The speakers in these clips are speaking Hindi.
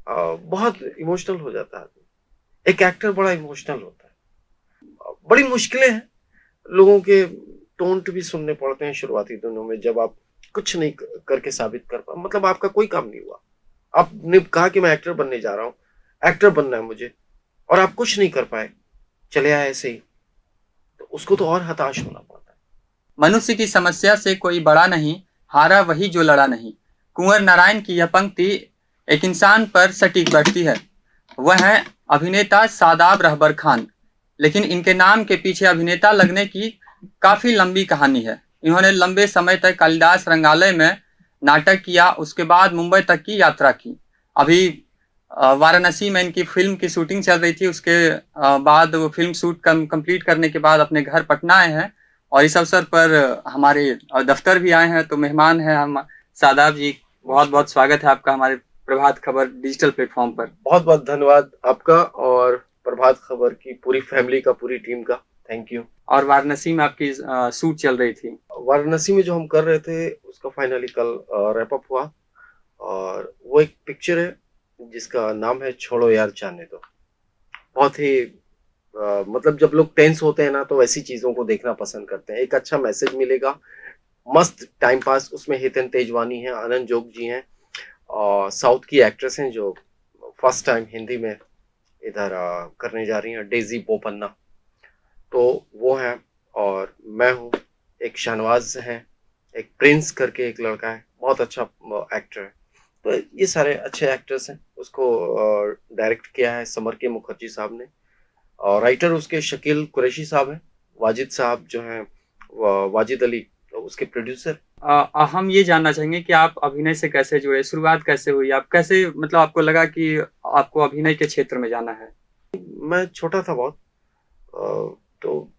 बहुत इमोशनल हो जाता है आदमी। एक एक्टर बड़ा इमोशनल होता है। बड़ी मुश्किलें हैं, लोगों के टोंट भी सुनने पड़ते हैं शुरुआती दिनों में, जब आप कुछ नहीं करके साबित कर पा, मतलब आपका कोई काम नहीं हुआ, आपने कहा कि मैं एक्टर बनने जा रहा हूँ, एक्टर बनना है मुझे, और आप कुछ नहीं कर पाए, चले आए ऐसे ही, तो उसको तो और हताश होना पड़ता है। मनुष्य की समस्या से कोई बड़ा नहीं, हारा वही जो लड़ा नहीं। कुंवर नारायण की यह पंक्ति एक इंसान पर सटीक बैठती है। वह है अभिनेता शादाब रहबर खान। लेकिन इनके नाम के पीछे अभिनेता लगने की काफी लंबी कहानी है। इन्होंने लंबे समय तक कालिदास रंगालय में नाटक किया, उसके बाद मुंबई तक की यात्रा की। अभी वाराणसी में इनकी फिल्म की शूटिंग चल रही थी, उसके बाद वो फिल्म शूट कंप्लीट करने के बाद अपने घर पटना आए हैं। और इस अवसर पर हमारे दफ्तर भी आए हैं, तो मेहमान हैं हम शादाब जी। बहुत बहुत स्वागत है आपका हमारे प्रभात खबर डिजिटल प्लेटफॉर्म पर। बहुत बहुत धन्यवाद आपका और प्रभात खबर की पूरी फैमिली का, पूरी टीम का, थैंक यू। और वाराणसी में आपकी शूट चल रही थी। वाराणसी में जो हम कर रहे थे उसका फाइनली कल रैप अप हुआ, और वो एक पिक्चर है जिसका नाम है छोड़ो यार जाने दो। बहुत ही मतलब जब लोग टेंस होते हैं ना, तो ऐसी चीजों को देखना पसंद करते हैं। एक अच्छा मैसेज मिलेगा, मस्त टाइम पास। उसमें हितेन तेजवानी है, आनंद जोग जी हैं, और साउथ की एक्ट्रेस हैं जो फर्स्ट टाइम हिंदी में इधर करने जा रही हैं, डेजी बोपन्ना, तो वो हैं, और मैं हूँ। एक शाहनवाज है, एक प्रिंस करके एक लड़का है, बहुत अच्छा एक्टर है। तो ये सारे अच्छे एक्टर्स हैं। उसको डायरेक्ट किया है समर के मुखर्जी साहब ने, और राइटर उसके शकील कुरैशी साहब हैं, वाजिद साहब जो हैं, वाजिद अली उसके प्रोड्यूसर। हम ये जानना चाहेंगे कि आप अभिनय से कैसे जुड़े, शुरुआत कैसे हुई, आप कैसे, मतलब आपको लगा कि आपको अभिनय के क्षेत्र में जाना है। मैं छोटा था बहुत, तो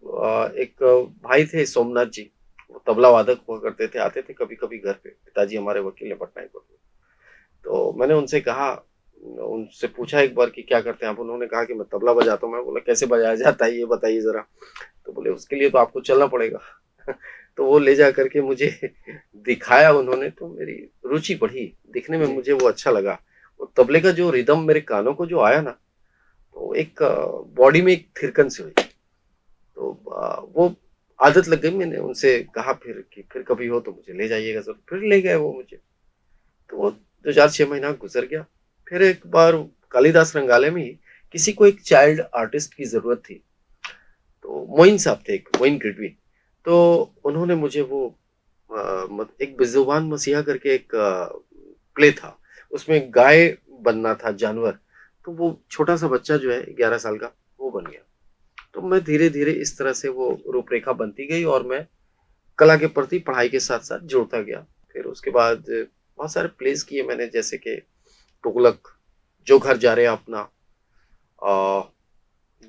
एक भाई थे सोमनाथ जी, वो तबला वादक हुआ करते थे, आते थे कभी कभी घर पे। पिताजी हमारे वकील है पटना हाईकोर्ट में। तो मैंने उनसे कहा, उनसे पूछा एक बार कि क्या करते हैं आप। उन्होंने कहा कि मैं तबला बजाता हूँ। मैं बोला कैसे बजाया जाता है ये बताइए जरा। तो बोले उसके लिए तो आपको चलना पड़ेगा। तो वो ले जा करके मुझे दिखाया उन्होंने, तो मेरी रुचि बढ़ी, दिखने में मुझे वो अच्छा लगा। वो तबले का जो रिदम मेरे कानों को जो आया ना, तो एक बॉडी में एक थिरकन सी हुई। तो वो आदत लग गई। मैंने उनसे कहा फिर कि फिर कभी हो तो मुझे ले जाइएगा जरूर। फिर ले गए वो मुझे। तो वो 2006 महीना गुजर गया। फिर एक बार कालिदास रंगालय में ही किसी को एक चाइल्ड आर्टिस्ट की जरूरत थी, तो मोइन साहब थे, एक मोइन गिडवी। तो उन्होंने मुझे वो एक बेजुबान मसीहा करके एक प्ले था, उसमें गाय बनना था, जानवर। तो वो छोटा सा बच्चा जो है 11 साल का, वो बन गया। तो मैं धीरे धीरे इस तरह से वो रूपरेखा बनती गई, और मैं कला के प्रति पढ़ाई के साथ साथ जुड़ता गया। फिर उसके बाद बहुत सारे प्लेस किए मैंने, जैसे कि तुगलक, जो घर जा रहे अपना,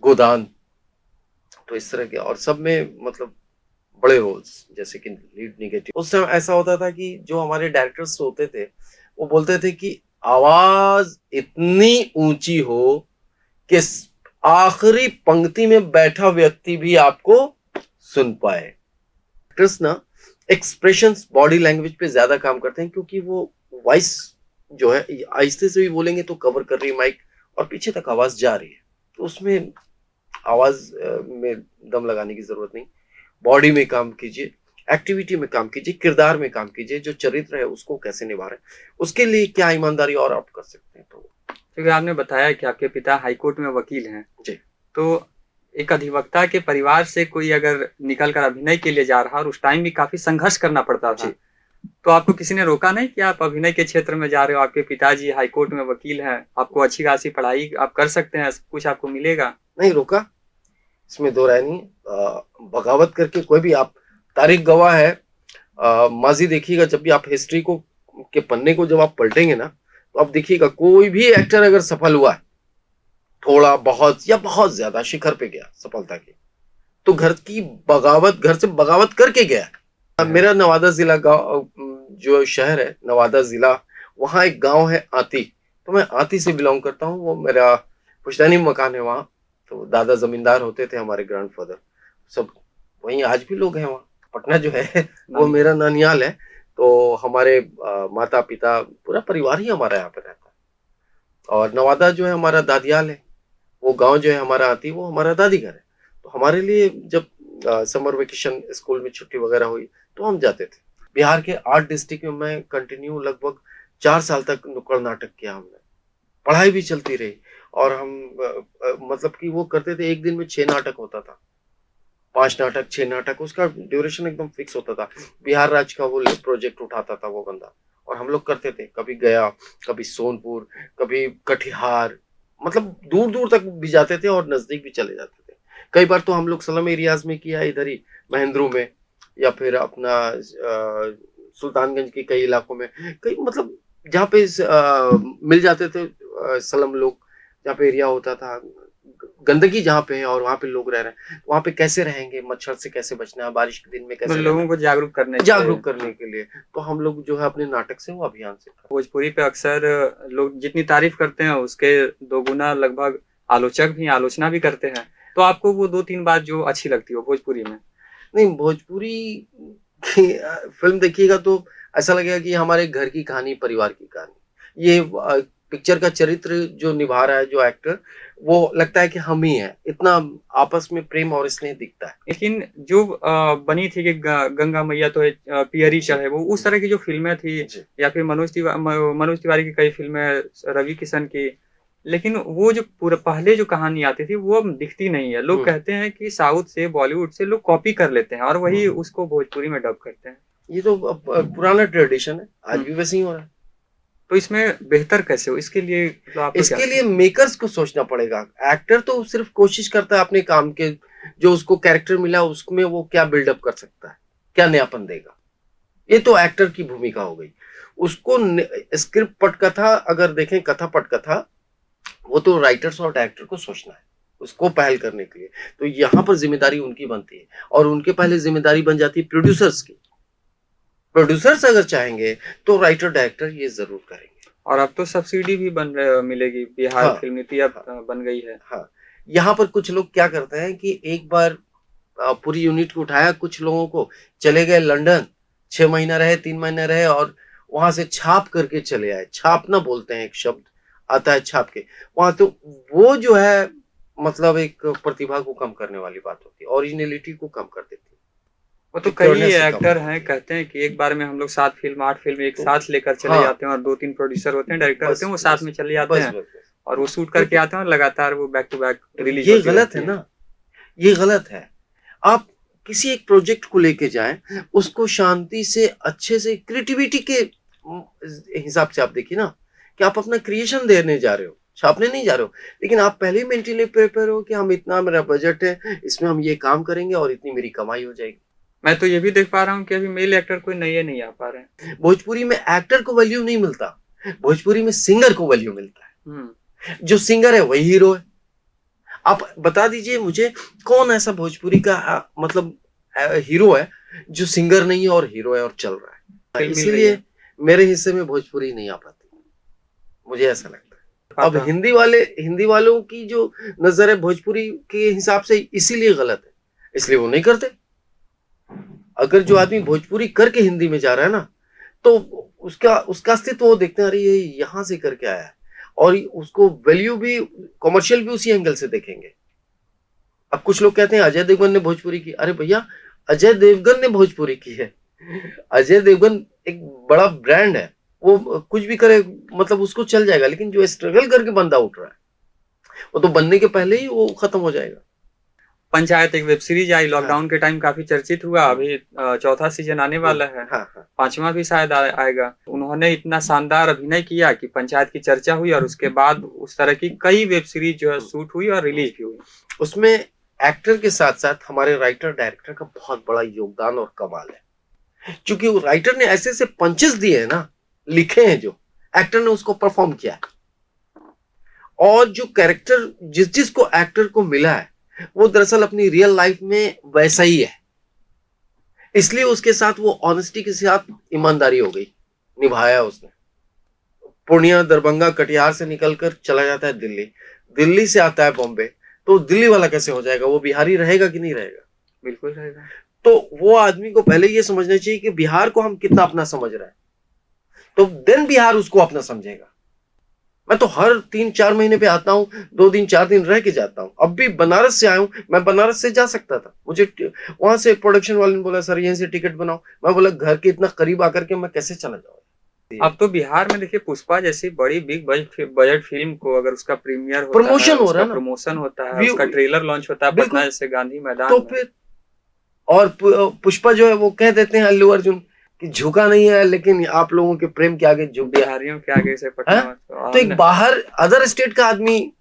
गोदान, तो इस तरह के। और सब में मतलब बड़े रोल्स, जैसे कि लीड निगेटिव। उस टाइम ऐसा होता था कि जो हमारे डायरेक्टर्स होते थे, वो बोलते थे कि आवाज इतनी ऊंची हो कि आखिरी पंक्ति में बैठा व्यक्ति भी आपको सुन पाए। एक्टर्स ना एक्सप्रेशंस, बॉडी लैंग्वेज पे ज्यादा काम करते हैं, क्योंकि वो वॉइस जो है आहिस्ते से भी बोलेंगे तो कवर कर रही है माइक, और पीछे तक आवाज जा रही है, तो उसमें आवाज में दम लगाने की जरूरत नहीं। बॉडी में काम कीजिए, एक्टिविटी में काम कीजिए, किरदार में काम कीजिए, जो चरित्र है उसको कैसे निभा रहे हैं, उसके लिए क्या ईमानदारी और आप कर सकते हैं। तो क्योंकि आपने बताया कि आपके पिता हाईकोर्ट में वकील हैं, जी, तो एक अधिवक्ता के परिवार से कोई अगर निकल कर अभिनय के लिए जा रहा, और उस टाइम भी काफी संघर्ष करना पड़ता था, जी, तो आपको किसी ने रोका नहीं कि आप अभिनय के क्षेत्र में जा रहे हो, आपके पिताजी हाईकोर्ट में वकील हैं, आपको अच्छी खासी पढ़ाई आप कर सकते हैं, सब कुछ आपको मिलेगा। नहीं रोका, इसमें दो राय नहीं। बगावत करके कोई भी आप, तारीख गवाह है, माजी देखिएगा, जब भी आप हिस्ट्री को के पन्ने को जब आप पलटेंगे ना, तो आप देखिएगा कोई भी एक्टर अगर सफल हुआ है, थोड़ा बहुत या बहुत ज्यादा शिखर पे गया सफलता के, तो घर की बगावत, घर से बगावत करके गया। मेरा नवादा जिला गांव, जो शहर है नवादा जिला, वहाँ एक गांव है आती, तो मैं आती से बिलोंग करता हूँ। वो मेरा पुश्तैनी मकान है वहाँ। तो दादा जमींदार होते थे, हमारे ग्रैंडफादर सब वहीं, आज भी लोग हैं वहाँ। पटना जो है वो मेरा नानियाल है। तो हमारे माता पिता, पूरा परिवार ही हमारा यहाँ पे रहता है। और नवादा जो है हमारा दादियाल है, वो गाँव जो है हमारा आती वो हमारा दादी घर है। तो हमारे लिए जब समर वेकेशन स्कूल में छुट्टी वगैरह हुई, तो हम जाते थे। बिहार के 8 डिस्ट्रिक्ट में मैं कंटिन्यू लगभग 4 साल तक नुक्कड़ नाटक किया हमने। पढ़ाई भी चलती रही और हम मतलब कि वो करते थे, एक दिन में 6 नाटक होता था। 5 नाटक, 6 नाटक, उसका ड्यूरेशन एकदम फिक्स होता था। बिहार राज्य का वो प्रोजेक्ट उठाता था वो बंदा और हम लोग करते थे। कभी गया, कभी सोनपुर, कभी कटिहार, मतलब दूर-दूर तक भी जाते थे और नज़दीक भी चले जाते थे। कई बार तो हम लोग स्लम एरियाज़ में किया, इधर ही महेंद्रू में या फिर अपना सुल्तानगंज के कई इलाकों में, कई मतलब जहाँ पे मिल जाते थे स्लम लोग, जहाँ पे एरिया होता था, गंदगी जहाँ पे है और वहाँ पे लोग रह रहे हैं, वहाँ पे कैसे रहेंगे, मच्छर से कैसे बचना है, बारिश के दिन में कैसे रहना लोगों है, को जागरूक करने के लिए। जागरूक करने के लिए। तो हम लोग जो है अपने नाटक से वो अभियान से करते भोजपुरी पे अक्सर लोग जितनी तारीफ करते हैं उसके 2 गुना लगभग आलोचक भी आलोचना भी करते हैं। तो आपको वो 2-3 बात जो अच्छी लगती हो भोजपुरी में? नहीं, भोजपुरी की फ़िल्म देखिएगा तो ऐसा लगेगा कि हमारे घर की कहानी, परिवार की कहानी। ये पिक्चर का चरित्र जो निभा रहा है, जो एक्टर, वो लगता है कि हम ही हैं। इतना आपस में प्रेम और स्नेह दिखता है। लेकिन जो बनी थी कि गंगा मैया तो पियरी जी, चढ़े, वो उस तरह की जो फ़िल्में थी जी। या फिर मनोज तिवारी की कई फ़िल्में, रवि किशन की, लेकिन वो जो पूरा पहले जो कहानी आती थी वो अब दिखती नहीं है। लोग हुँ, कहते हैं कि साउथ से, बॉलीवुड से लोग कॉपी कर लेते हैं और वही हुँ। उसको भोजपुरी में डब करते हैं। ये तो पुराना ट्रेडिशन है, आज हुँ। भी वैसे ही हो रहा है। तो इसमें बेहतर कैसे हो? इसके लिए मतलब आपको क्या इसके लगता लिए है? मेकर्स को सोचना पड़ेगा। एक्टर तो सिर्फ़ कोशिश करता है अपने काम के, जो उसको कैरेक्टर मिला उसमें वो क्या बिल्डअप कर सकता है, क्या नयापन देगा। ये तो एक्टर की भूमिका हो गई। उसको स्क्रिप्ट पटकथा अगर देखें, कथा पटकथा, वो तो राइटर्स और डायरेक्टर को सोचना है, उसको पहल करने के लिए। तो यहाँ पर ज़िम्मेदारी उनकी बनती है और उनके पहले ज़िम्मेदारी बन जाती है प्रोड्यूसर्स की। प्रोड्यूसर्स अगर चाहेंगे तो राइटर डायरेक्टर ये ज़रूर करेंगे। और अब तो सब्सिडी भी मिलेगी, बिहार हाँ, फ़िल्म नीति अब हाँ, बन गई है। हाँ। यहाँ पर कुछ लोग क्या करते हैं कि एक बार पूरी यूनिट को उठाया, कुछ लोगों को, चले गए लंदन, 6 महीना रहे, 3 महीने रहे और वहाँ से छाप करके चले आए। छापना बोलते हैं, एक शब्द आता है छाप के। वहाँ तो वो जो है मतलब एक प्रतिभा को कम करने वाली बात होती है, ओरिजिनैलिटी को कम कर देती है, वो तो कई पिक्चरनेस से कम एक्टर कर हैं, देती है। कहते हैं कि एक बार में हम लोग 7 फ़िल्म, 8 फ़िल्म एक तो साथ लेकर चले हाँ, जाते हैं और 2-3 प्रोड्यूसर होते हैं, डायरेक्टर होते बस, हैं, वो साथ बस, में चले जाते बस, हैं बस, बस। और वो शूट तो करके आते हैं और लगातार वो बैक टू बैक रिलीज़ ये होती गलत है रहती है। ना, ये गलत है। आप किसी एक प्रोजेक्ट को लेके जाएँ, उसको शांति से, अच्छे से, क्रिएटिविटी के हिसाब से आप देखिए ना, कि आप अपना क्रिएशन देने जा रहे हो, छापने नहीं जा रहे हो। लेकिन आप पहले ही मेंटली प्रिपेयर हो कि हम इतना मेरा बजट है, इसमें हम ये काम करेंगे और इतनी मेरी कमाई हो जाएगी। मैं तो ये भी देख पा रहा हूँ कि अभी मेल एक्टर कोई नए नहीं आ पा रहे हैं। भोजपुरी में एक्टर को वैल्यू नहीं मिलता, भोजपुरी में सिंगर को वैल्यू मिलता है। हुँ। जो सिंगर है वही हीरो है। आप बता दीजिए मुझे, कौन ऐसा भोजपुरी का मतलब हीरो है जो सिंगर नहीं है और हीरो है और चल रहा है। फ़िल्म मिल रही इसीलिए है। मेरे हिस्से में भोजपुरी नहीं आ पाती, मुझे ऐसा लगता है। अब पाता हिंदी वालों की जो नजर है भोजपुरी के हिसाब से इसीलिए गलत है, इसलिए वो नहीं करते। अगर जो आदमी भोजपुरी करके हिंदी में जा रहा है ना, तो उसका उसका अस्तित्व वो देखते हैं, अरे ये यहाँ से करके आया है और उसको वैल्यू भी, कमर्शियल भी उसी एंगल से देखेंगे। अब कुछ लोग कहते हैं अजय देवगन ने भोजपुरी की, अरे भैया अजय देवगन ने भोजपुरी की है। अजय देवगन एक बड़ा ब्रांड है, वो कुछ भी करे मतलब उसको चल जाएगा, लेकिन जो स्ट्रगल करके बंदा उठ रहा है, वो तो बनने के पहले ही वो खत्म हो जाएगा। पंचायत एक वेब सीरीज़ आई हाँ, लॉकडाउन के टाइम काफ़ी चर्चित हुआ, हुँ, अभी चौथा सीज़न आने हुँ, वाला है, हाँ, हाँ। 5वां भी शायद आएगा। उन्होंने इतना शानदार अभिनय किया कि पंचायत की चर्चा हुई और उसके बाद उस तरह की कई वेब सीरीज़ जो है हुँ। शूट हुई और रिलीज़ भी हुई। उसमें एक्टर के साथ-साथ हमारे राइटर डायरेक्टर का बहुत बड़ा योगदान और कमाल है। क्योंकि वो राइटर ने ऐसे-ऐसे पंचेस दिए हैं ना, लिखे हैं जो, एक्टर ने उसको परफॉर्म किया है। और जो कैरेक्टर जिस-जिस को एक्टर को मिला है, वो दरअसल अपनी रियल लाइफ में वैसा ही है। इसलिए उसके साथ वो ऑनेस्टी के साथ ईमानदारी हो गई, निभाया उसने। पूर्णिया, दरभंगा, कटिहार से निकलकर चला जाता है दिल्ली, दिल्ली से आता है बॉम्बे, तो दिल्ली वाला कैसे हो जाएगा? वो बिहारी रहेगा कि नहीं रहेगा? बिल्कुल रहेगा। तो वो आदमी को पहले ये समझना चाहिए कि बिहार को हम कितना अपना समझ रहे हैं, तो देन बिहार उसको अपना समझेगा। मैं तो हर 3-4 महीने पे आता हूँ, 2 दिन 4 दिन रह के जाता हूँ। अब भी बनारस से आया हूँ, मैं बनारस से जा सकता था। मुझे वहां से प्रोडक्शन वाले ने बोला सर यहीं से टिकट बनाओ। मैं बोला घर के इतना करीब आकर के मैं कैसे चला जाऊँ। अब तो बिहार में देखिए पुष्पा जैसी बड़ी बिग बजट फिल्म को अगर उसका प्रीमियर होता है, प्रमोशन हो रहा उसका है ना, प्रमोशन होता है, व्यू उसका ट्रेलर लॉन्च होता है पटना बिल्कुल। जैसे गांधी मैदान तो में। फिर और पुष्पा जो है वो कह देते हैं अल्लू अर्जुन कि झुका नहीं है, लेकिन आप लोगों के प्रेम के आगे झुक गया बिहारियों के आगे से है। पटना तो एक हमने बाहर अदर स्टेट का आदमी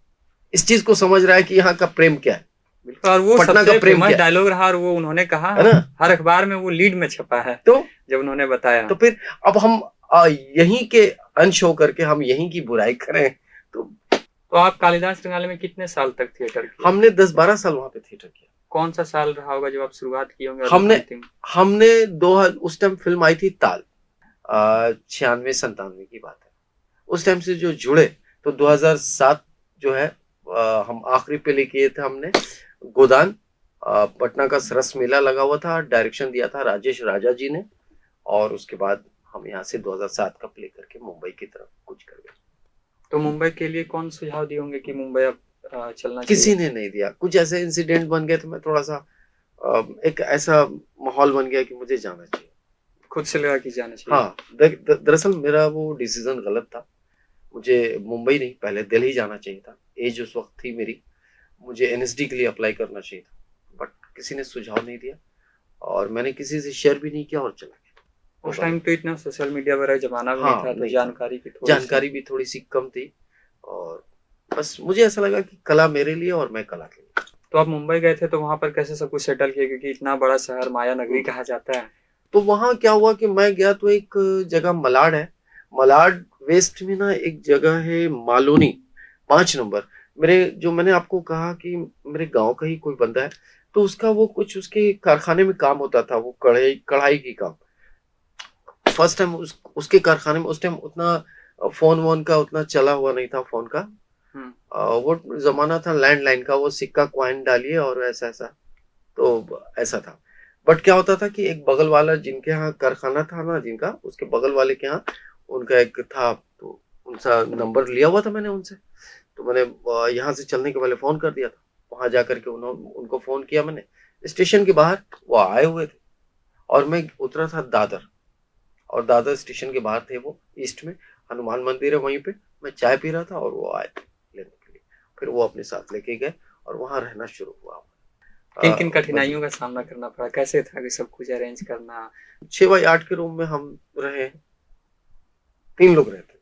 इस चीज को समझ रहा है कि यहाँ का प्रेम क्या है, बिल्कुल, और वो पटना का सबसे प्रेम फेमस क्या डायलॉग रहा और वो उन्होंने कहा है ना। हर अखबार में वो लीड में छपा है तो जब उन्होंने बताया। तो फिर अब हम यहीं के अंश होकर के हम यहीं की बुराई करें। तो आप कालिदास रंगालय में कितने साल तक थिएटर किए? हमने 10-12 साल वहां पे थिएटर किया। कौन सा साल रहा होगा जब आप शुरुआत किए होंगे? हमने उस टाइम फिल्म आई थी ताल, 96-97 की बात है। उस टाइम से जो जुड़े तो 2007 जो है हम आखिरी पे लेके थे हमने गोदान, पटना का सरस मेला लगा हुआ था, डायरेक्शन दिया था राजेश राजा जी ने, और उसके बाद हम यहाँ से 2007 का प्ले करके मुंबई की तरफ कुछ कर गए। तो मुंबई के लिए कौन सुझाव दिए होंगे कि मुंबई अब चलना किसी चाहिए? ने नहीं दिया, कुछ ऐसे इंसिडेंट बन गए तो मैं थोड़ा सा एक ऐसा माहौल बन गया कि मुझे जाना चाहिए, खुद से लगा कि जाना चाहिए। हाँ। दरअसल मेरा वो डिसीजन गलत था, मुझे मुंबई नहीं पहले दिल्ली जाना चाहिए था। एज उस वक्त थी मेरी, मुझे एनएसडी के लिए अप्लाई करना चाहिए था, बट किसी ने सुझाव नहीं दिया और मैंने किसी से शेयर भी नहीं किया और चला गया। उस टाइम तो इतना सोशल मीडिया वगैरह जमाना भी हाँ, नहीं था, तो नहीं जानकारी भी थोड़ी सी कम थी, और बस मुझे ऐसा लगा कि कला मेरे लिए और मैं कला के लिए। तो आप मुंबई गए थे तो वहां पर कैसे सब कुछ सेटल किया, क्योंकि इतना बड़ा शहर माया नगरी कहा जाता है? तो वहां क्या हुआ कि मैं गया तो एक जगह मलाड है, मलाड वेस्ट में ना एक जगह है मालोनी 5 नंबर। मैंने आपको कहा कि मेरे गांव का ही कोई बंदा है, तो उसका वो कुछ उसके कारखाने में काम होता था, वो कढ़ाई की काम। फर्स्ट टाइम उसके कारखाने में उस टाइम उतना फोन वोन का उतना चला हुआ नहीं था, फोन का वो जमाना था लैंडलाइन का, वो सिक्का क्वाइन डालिए और ऐसा ऐसा, तो ऐसा था। बट क्या होता था कि एक बगल वाला जिनके यहाँ कारखाना था ना, जिनका उसके बगल वाले के यहाँ उनका एक था, तो उनका नंबर लिया हुआ था मैंने उनसे, तो मैंने यहाँ से चलने के पहले फोन कर दिया था। वहां जाकर के उनको फोन किया मैंने, स्टेशन के बाहर वो आए हुए थे और मैं उतरा था दादर, और दादर स्टेशन के बाहर थे वो, ईस्ट में हनुमान मंदिर है वहीं पे। मैं चाय पी रहा था और वो आए लेने के लिए, फिर वो अपने साथ लेके गए और वहां रहना शुरू हुआ। किन किन कठिनाइयों का सामना करना पड़ा, कैसे था कि सब कुछ अरेंज करना? 6x8 के रूम में हम रहे, 3 लोग रहते,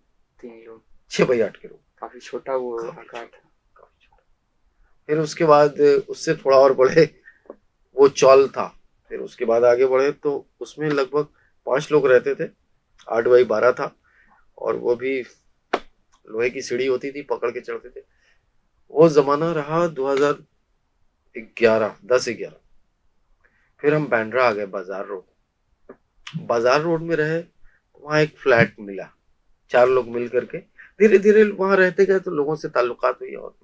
3 लोग, 6x8 के रूम, काफी छोटा वो आकार था। काफी छोटा। फिर उसके बाद उससे थोड़ा और बड़े वो चौल था, फिर उसके बाद आगे बढ़े तो उसमें लगभग 5 लोग रहते थे, 8x12 था, और वो भी लोहे की सीढ़ी होती थी, पकड़ के चढ़ते थे। वो जमाना रहा 2011, 10-11। फिर हम बैंड्रा आ गए, बाजार रोड में रहे, वहां एक फ्लैट मिला, 4 लोग मिल करके धीरे धीरे वहां रहते गए, तो लोगों से ताल्लुकात हुई और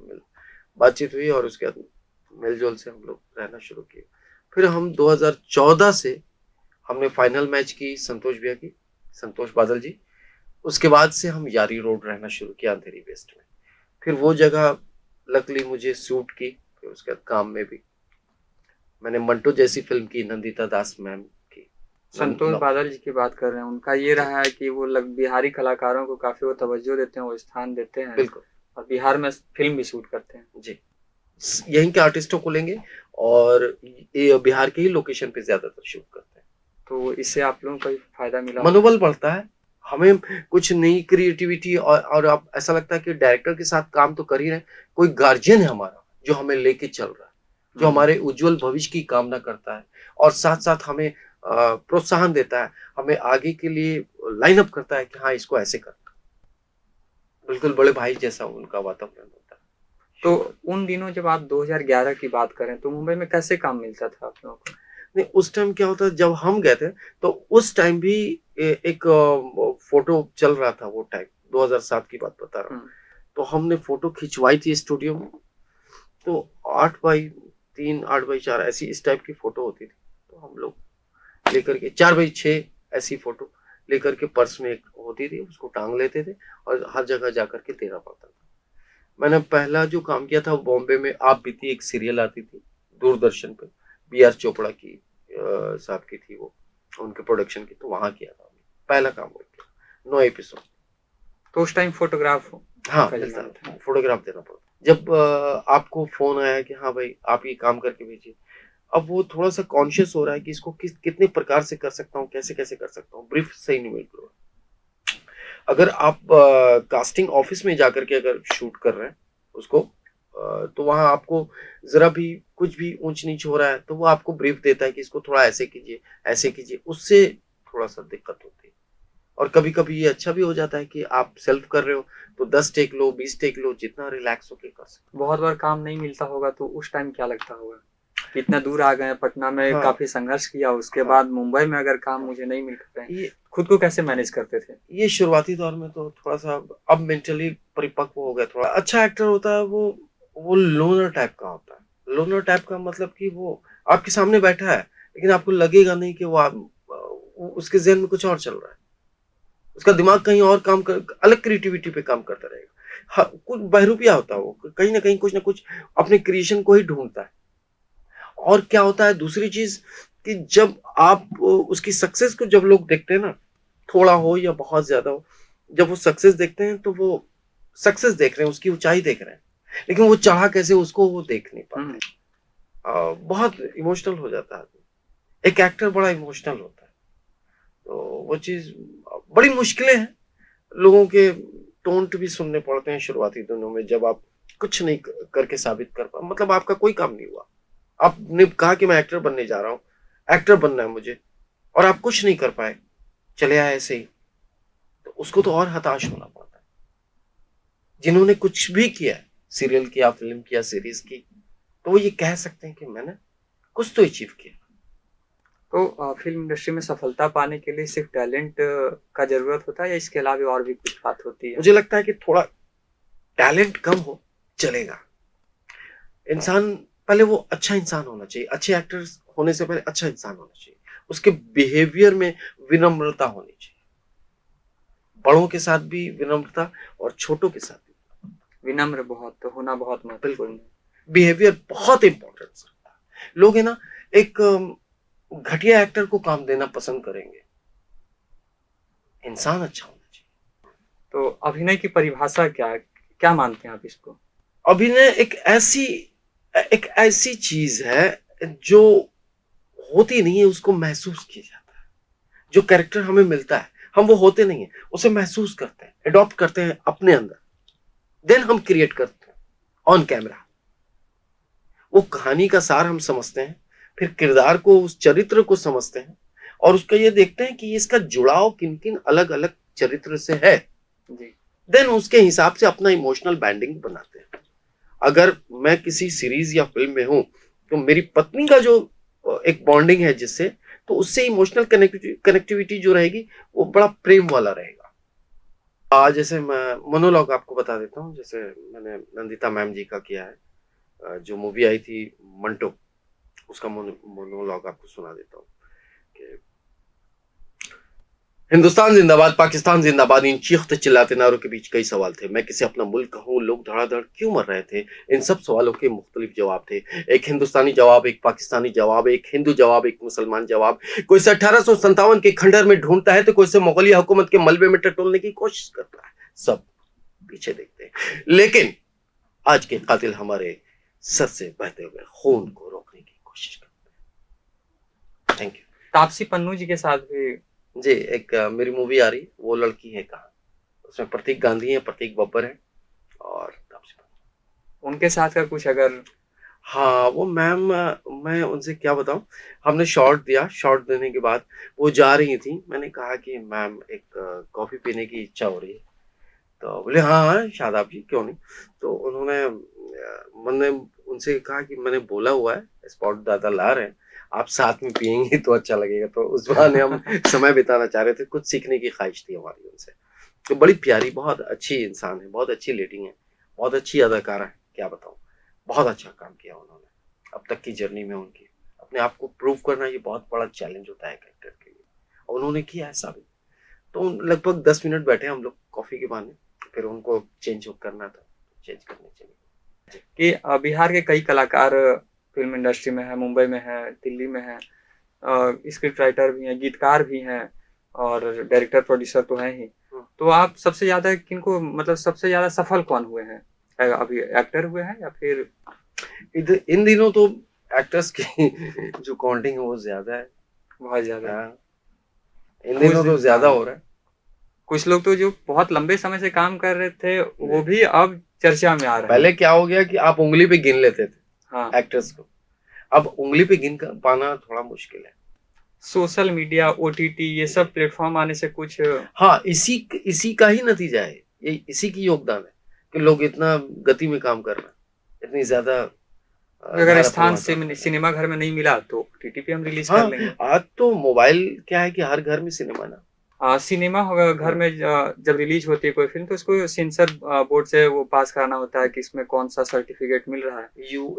बातचीत हुई, और उसके बाद मेलजोल से हम लोग रहना शुरू किए। फिर हम 2014 से हमने फाइनल मैच की संतोष भैया की, संतोष बादल जी। उसके बाद से हम यारी रोड रहना शुरू किया अंधेरी वेस्ट में। फिर वो जगह लकली मुझे सूट की, फिर उसके बाद काम में भी मैंने मंटो जैसी फिल्म की, नंदिता दास मैम की। संतोष बादल जी की बात कर रहे हैं, उनका ये रहा है कि वो बिहारी कलाकारों को काफी वो तवज्जो देते हैं, वो स्थान देते हैं, बिल्कुल, और बिहार में फिल्म भी शूट करते हैं। जी, यहीं के आर्टिस्टों को लेंगे और ये बिहार के ही लोकेशन पे ज्यादातर शूट करते हैं। तो इससे आप लोगों को फायदा मिला? मनोबल बढ़ता है, हमें कुछ नई क्रिएटिविटी, और अब ऐसा लगता है कि डायरेक्टर के साथ काम तो कर ही रहे, कोई गार्जियन है हमारा जो हमें लेके चल रहा है, जो हमारे उज्जवल भविष्य की कामना करता है, और साथ साथ हमें प्रोत्साहन देता है, हमें आगे के लिए लाइन अप करता है कि हाँ इसको ऐसे करना। बिल्कुल बड़े भाई जैसा उनका वातावरण होता है। तो उन दिनों जब आप 2011 की बात करें तो मुंबई में कैसे काम मिलता था आप लोगों को? नहीं, उस टाइम क्या होता, जब हम गए थे तो उस टाइम भी एक फोटो चल रहा था, वो टाइम 2007 की बात बता रहा हूँ। तो हमने फोटो खिंचवाई थी स्टूडियो में, तो 8x3 8x4 ऐसी इस टाइप की फोटो होती थी, तो हम लोग लेकर के 4x6 ऐसी फोटो लेकर के पर्स में एक वो होती थी उसको टांग लेते थे और हर जगह जाकर के देना पड़ता था। मैंने पहला जो काम किया था बॉम्बे में आप बीती एक सीरियल आती थी दूरदर्शन पे, बी आर चोपड़ा की साहब की थी वो, उनके प्रोडक्शन की, तो वहां किया था पहला काम वो किया, 9 एपिसोड। तो उस टाइम फोटोग्राफ हाँ का मिलता जमाना था। था, फोटोग्राफ देना पड़ता। जब आपको फोन आया कि हाँ भाई आप ये काम करके भेजिए, अब वो थोड़ा सा कॉन्शियस हो रहा है कि इसको कितने प्रकार से कर सकता हूँ, कैसे कैसे कर सकता हूँ, ब्रीफ सही नहीं मिल रहा। अगर आप कास्टिंग ऑफिस में जाकर के अगर शूट कर रहे हैं उसको, तो वहां आपको जरा भी कुछ भी ऊंच नीच हो रहा है तो वो आपको ब्रीफ देता है कि इसको थोड़ा ऐसे कीजिए, ऐसे कीजिए, उससे थोड़ा सा दिक्कत होती है। और कभी कभी ये अच्छा भी हो जाता है कि आप सेल्फ कर रहे हो तो 10 टेक लो, 20 टेक लो, जितना रिलैक्स होके कर सकते बहुत बार काम नहीं मिलता होगा तो उस टाइम क्या लगता होगा? इतना दूर आ गए, पटना में हाँ काफी संघर्ष किया, उसके हाँ बाद मुंबई में अगर काम मुझे नहीं मिल रहे हैं, ये खुद को कैसे मैनेज करते थे? ये शुरुआती दौर में तो थोड़ा सा, अब मेंटली परिपक्व हो गया थोड़ा। अच्छा एक्टर होता है वो लोनर टाइप का होता है। लोनर टाइप का मतलब कि वो आपके सामने बैठा है लेकिन आपको लगेगा नहीं कि उसके जहन में कुछ और चल रहा है, उसका दिमाग कहीं और काम कर, अलग क्रिएटिविटी पे काम करता रहेगा। हाँ, कुछ बहरूपिया होता है वो, कहीं ना कुछ अपने क्रिएशन को ही ढूंढता है। और क्या होता है दूसरी चीज कि जब आप उसकी सक्सेस को जब लोग देखते हैं ना, थोड़ा हो या बहुत ज्यादा हो, जब वो सक्सेस देखते हैं तो वो सक्सेस देख रहे हैं, उसकी ऊंचाई देख रहे हैं, लेकिन वो चाहा कैसे उसको वो देख नहीं पाते। बहुत इमोशनल हो जाता है आदमी। एक एक्टर बड़ा इमोशनल होता है, तो वो चीज बड़ी मुश्किलें हैं। लोगों के टोंट भी सुनने पड़ते हैं शुरुआती दिनों में, जब आप कुछ नहीं करके साबित कर पा, मतलब आपका कोई काम नहीं हुआ, आपने कहा कि मैं एक्टर बनने जा रहा हूँ, एक्टर बनना है मुझे, और आप कुछ नहीं कर पाए, चले आए ऐसे ही, तो उसको तो और हताश होना पड़ता है। जिन्होंने कुछ भी किया, सीरियल किया, फिल्म किया, सीरीज की, तो वो ये कह सकते हैं कि मैंने कुछ तो अचीव किया। तो फिल्म इंडस्ट्री में सफलता पाने के लिए सिर्फ टैलेंट का जरूरत होता है या इसके अलावा और भी कुछ बात होती है? मुझे लगता है कि थोड़ा टैलेंट कम हो चलेगा। इंसान पहले वो अच्छा इंसान होना चाहिए, अच्छे एक्टर्स होने से पहले अच्छा इंसान होना चाहिए, उसके बिहेवियर में विनम्रता होनी चाहिए, बड़ों के साथ भी विनम्रता और छोटों के साथ भी। विनम्र बहुत होना बहुत महत्वपूर्ण बिल्कुल, है। बिहेवियर बहुत इंपॉर्टेंट है। लोग है ना, एक घटिया एक्टर को काम देना पसंद करेंगे, इंसान अच्छा होना चाहिए। तो अभिनय की परिभाषा क्या क्या मानते हैं आप इसको? अभिनय एक ऐसी चीज है जो होती नहीं है, उसको महसूस किया जाता है। जो कैरेक्टर हमें मिलता है, हम वो होते नहीं है, उसे महसूस करते हैं, अडॉप्ट करते हैं अपने अंदर, देन हम क्रिएट करते हैं ऑन कैमरा। वो कहानी का सार हम समझते हैं, फिर किरदार को, उस चरित्र को समझते हैं, और उसका ये देखते हैं कि इसका जुड़ाव किन किन अलग अलग चरित्र से है, देन उसके हिसाब से अपना इमोशनल बैंडिंग बनाते हैं। अगर मैं किसी सीरीज या फिल्म में हूं तो मेरी पत्नी का जो एक बॉन्डिंग है जिससे, तो उससे इमोशनल कनेक्टिविटी जो रहेगी वो बड़ा प्रेम वाला रहेगा। जैसे मैं मोनोलॉग आपको बता देता हूँ, जैसे मैंने नंदिता मैम जी का किया है, जो मूवी आई थी मंटो, उसका मोनोलॉग आपको सुना देता हूँ कि हिंदुस्तान जिंदाबाद, पाकिस्तान जिंदाबाद, इन चीखते चिल्लाते नारों के बीच कई सवाल थे। मैं किसे अपना मुल्क कहूँ, लोग धड़ाधड़ क्यों मर रहे थे, इन सब सवालों के मुख्तलिफ जवाब थे। एक हिंदुस्तानी जवाब, एक पाकिस्तानी जवाब, एक हिंदू जवाब, एक मुसलमान जवाब। कोई से 1857 के खंडर में ढूंढता है तो कोई से मुगलिया हुकूमत के मलबे में टटोलने की कोशिश करता है। सब पीछे देखते हैं, लेकिन आज के कातिल हमारे सर से बहते हुए खून को रोकने की कोशिश करते हैं। Thank you. तापसी पन्नू जी के साथ भी जी, एक मेरी मूवी आ रही, वो लड़की है कहाँ, उसमें प्रतीक गांधी है, प्रतीक बब्बर है, और तापसी पन्नू। उनके साथ का कुछ अगर? हाँ वो मैम, मैं उनसे क्या बताऊं, हमने शॉर्ट दिया, शॉर्ट देने के बाद वो जा रही थी, मैंने कहा कि मैम एक कॉफी पीने की इच्छा हो रही है, तो बोले हाँ हाँ शादाब जी क्यों नहीं। तो उन्होंने मैंने उनसे कहा कि मैंने बोला हुआ है स्पॉट दादा ला रहे हैं, आप साथ में पियेंगे तो अच्छा लगेगा। तो उस बहाने हम समय बिताना चाह रहे थे, कुछ सीखने की ख्वाहिश थी हमारी उनसे। तो बड़ी प्यारी, बहुत अच्छी इंसान है, बहुत अच्छी लेडी है, बहुत अच्छी अदाकारा है, क्या बताऊं, बहुत अच्छा काम किया उन्होंने अब तक की जर्नी में। उनकी अपने आप को प्रूव करना ये बहुत बड़ा चैलेंज होता है एक एक्टर के लिए, और उन्होंने किया है साबित। तो लगभग 10 मिनट बैठे हम लोग कॉफी के बहाने, फिर उनको चेंज करना था, चेंज करने चले। कि बिहार के कई कलाकार फिल्म इंडस्ट्री में है, मुंबई में है, दिल्ली में है, स्क्रिप्ट राइटर भी हैं, गीतकार भी हैं और डायरेक्टर प्रोड्यूसर तो हैं ही। तो आप सबसे ज्यादा किनको, मतलब सबसे ज्यादा सफल कौन हुए हैं? अभी एक्टर हुए हैं या फिर इन दिनों तो एक्टर्स की जो काउंटिंग है वो ज्यादा है, बहुत ज्यादा? हाँ, इन दिनों तो ज्यादा हो रहा है। कुछ लोग तो जो बहुत लंबे समय से काम कर रहे थे वो भी अब चर्चा में आ रहे हैं। पहले क्या हो गया कि आप उंगली पे गिन लेते थे हाँ, एक्टर्स को, अब उंगली पे गिन पाना थोड़ा मुश्किल है। सोशल मीडिया, ओटीटी, ये सब प्लेटफॉर्म आने से कुछ, हाँ, इसी का ही नतीजा है, ये इसी की योगदान है कि लोग इतना गति में काम कर रहे हैं, इतनी ज्यादा अगर स्थान से सिनेमा घर में नहीं मिला तो ओटीटी पे हम रिलीज कर लेंगे। आज तो मोबाइल क्या है कि हर घर में सिनेमा ना, सिनेमा होगा घर में, जब रिलीज होती है कोई फिल्म तो उसको सेंसर बोर्ड से वो पास कराना होता है कि इसमें कौन सा सर्टिफिकेट मिल रहा है,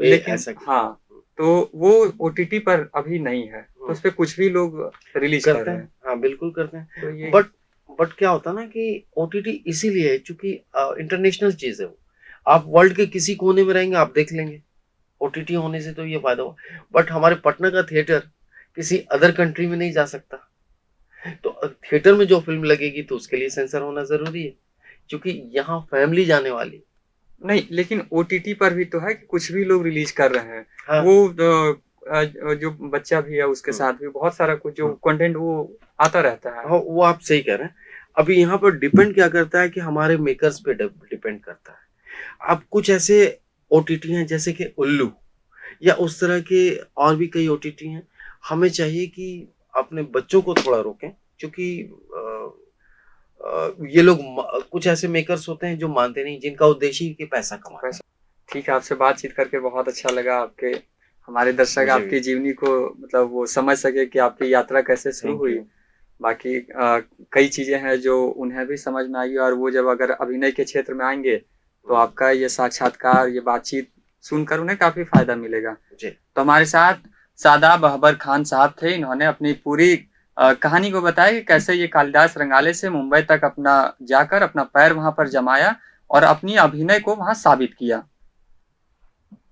लेकिन हाँ, तो वो ओटीटी पर अभी नहीं है, तो उस पर कुछ भी लोग रिलीज कर रहे हैं। हाँ, बिल्कुल करते हैं। तो ये बट क्या होता है ना कि ओटीटी इसीलिए है क्योंकि इंटरनेशनल चीज है वो, आप वर्ल्ड के किसी कोने में रहेंगे आप देख लेंगे, ओटीटी होने से तो ये फायदा हुआ। बट हमारे पटना का थिएटर किसी अदर कंट्री में नहीं जा सकता, तो थिएटर में जो फिल्म लगेगी तो उसके लिए सेंसर होना जरूरी है, क्योंकि यहाँ फैमिली जाने वाली नहीं, लेकिन ओटीटी पर भी तो है कि कुछ भी लोग रिलीज कर रहे हैं। हाँ। वो जो बच्चा भी है उसके साथ भी बहुत सारा कुछ जो कंटेंट वो आता रहता है। हाँ, वो आप सही कह रहे हैं। अभी यहाँ पर डिपेंड क्या करता है कि हमारे मेकर्स पे डिपेंड करता है। अब कुछ ऐसे ओटीटी हैं जैसे कि उल्लू या उस तरह के और भी कई ओटीटी हैं, हमें चाहिए कि अपने बच्चों को थोड़ा रोकें, क्योंकि ये लोग कुछ ऐसे मेकर्स होते हैं जो मानते नहीं, जिनका उद्देश्य ही कि पैसा कमाना। ठीक है, आपसे बातचीत करके बहुत अच्छा लगा। आपके हमारे दर्शक आपकी जीवनी को मतलब वो समझ सके कि आपकी यात्रा कैसे शुरू हुई। बाकी कई चीजें हैं जो उन्हें भी समझ में आएगी, और वो जब अगर अभिनय के क्षेत्र में आएंगे तो आपका ये साक्षात्कार, ये बातचीत सुनकर उन्हें काफी फायदा मिलेगा। तो हमारे साथ शादाब अहबर खान साहब थे। इन्होंने अपनी पूरी कहानी को बताया कि कैसे ये कालिदास रंगालय से मुंबई तक जाकर अपना पैर वहां पर जमाया और अपनी अभिनय को वहां साबित किया।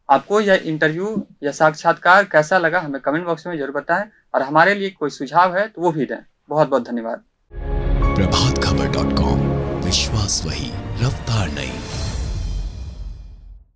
आपको यह इंटरव्यू या साक्षात्कार कैसा लगा हमें कमेंट बॉक्स में जरूर बताएं, और हमारे लिए कोई सुझाव है तो वो भी दें। बहुत बहुत धन्यवाद। प्रभातखबर.com, विश्वास वही, रफ्तार नहीं।